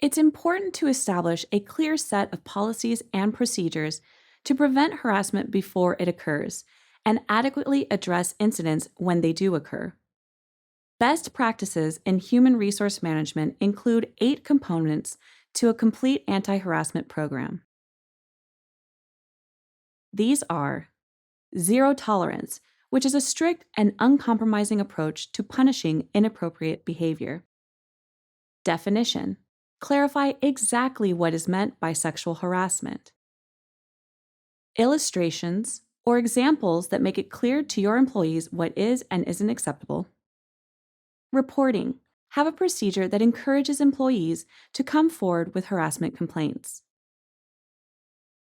It's important to establish a clear set of policies and procedures to prevent harassment before it occurs and adequately address incidents when they do occur. Best practices in human resource management include 8 components to a complete anti-harassment program. These are zero tolerance, which is a strict and uncompromising approach to punishing inappropriate behavior. Definition: clarify exactly what is meant by sexual harassment. Illustrations or examples that make it clear to your employees what is and isn't acceptable. Reporting: have a procedure that encourages employees to come forward with harassment complaints.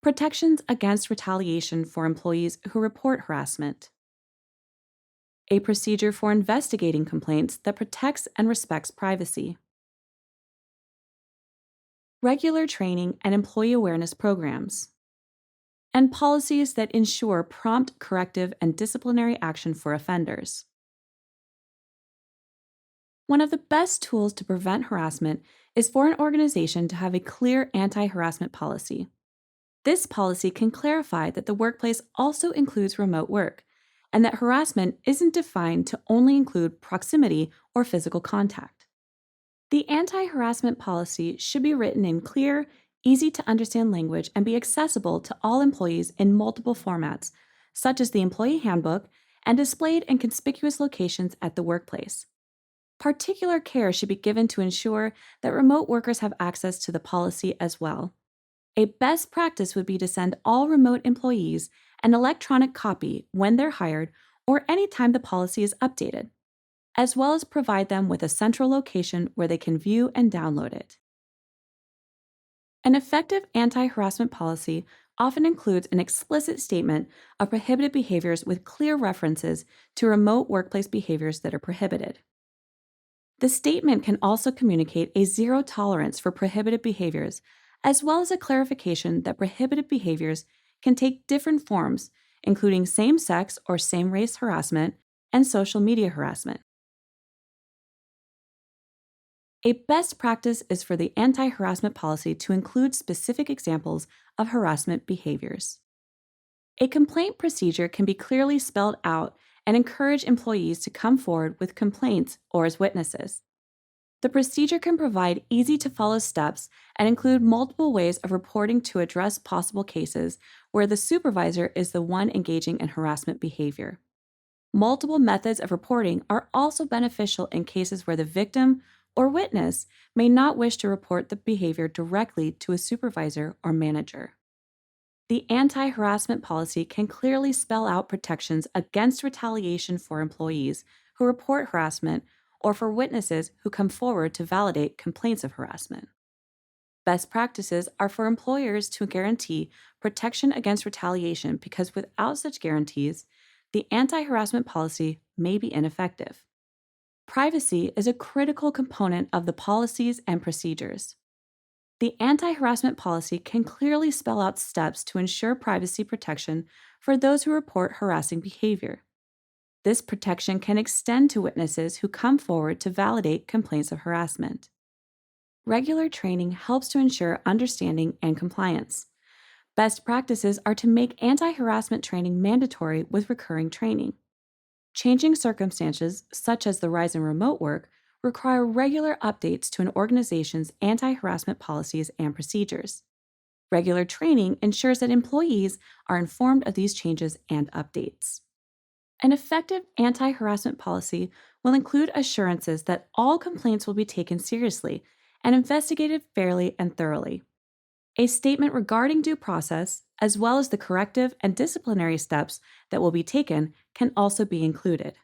Protections against retaliation for employees who report harassment. A procedure for investigating complaints that protects and respects privacy. Regular training and employee awareness programs. And policies that ensure prompt corrective and disciplinary action for offenders. One of the best tools to prevent harassment is for an organization to have a clear anti-harassment policy. This policy can clarify that the workplace also includes remote work, and that harassment isn't defined to only include proximity or physical contact. The anti-harassment policy should be written in clear, easy-to-understand language and be accessible to all employees in multiple formats, such as the employee handbook, and displayed in conspicuous locations at the workplace. Particular care should be given to ensure that remote workers have access to the policy as well. A best practice would be to send all remote employees an electronic copy when they're hired or anytime the policy is updated, as well as provide them with a central location where they can view and download it. An effective anti-harassment policy often includes an explicit statement of prohibited behaviors with clear references to remote workplace behaviors that are prohibited. The statement can also communicate a zero tolerance for prohibited behaviors, as well as a clarification that prohibited behaviors can take different forms, including same-sex or same-race harassment and social media harassment. A best practice is for the anti-harassment policy to include specific examples of harassment behaviors. A complaint procedure can be clearly spelled out and encourage employees to come forward with complaints or as witnesses. The procedure can provide easy-to-follow steps and include multiple ways of reporting to address possible cases where the supervisor is the one engaging in harassment behavior. Multiple methods of reporting are also beneficial in cases where the victim or witness may not wish to report the behavior directly to a supervisor or manager. The anti-harassment policy can clearly spell out protections against retaliation for employees who report harassment or for witnesses who come forward to validate complaints of harassment. Best practices are for employers to guarantee protection against retaliation because without such guarantees, the anti-harassment policy may be ineffective. Privacy is a critical component of the policies and procedures. The anti-harassment policy can clearly spell out steps to ensure privacy protection for those who report harassing behavior. This protection can extend to witnesses who come forward to validate complaints of harassment. Regular training helps to ensure understanding and compliance. Best practices are to make anti-harassment training mandatory with recurring training. Changing circumstances, such as the rise in remote work, require regular updates to an organization's anti-harassment policies and procedures. Regular training ensures that employees are informed of these changes and updates. An effective anti-harassment policy will include assurances that all complaints will be taken seriously and investigated fairly and thoroughly. A statement regarding due process, as well as the corrective and disciplinary steps that will be taken, can also be included.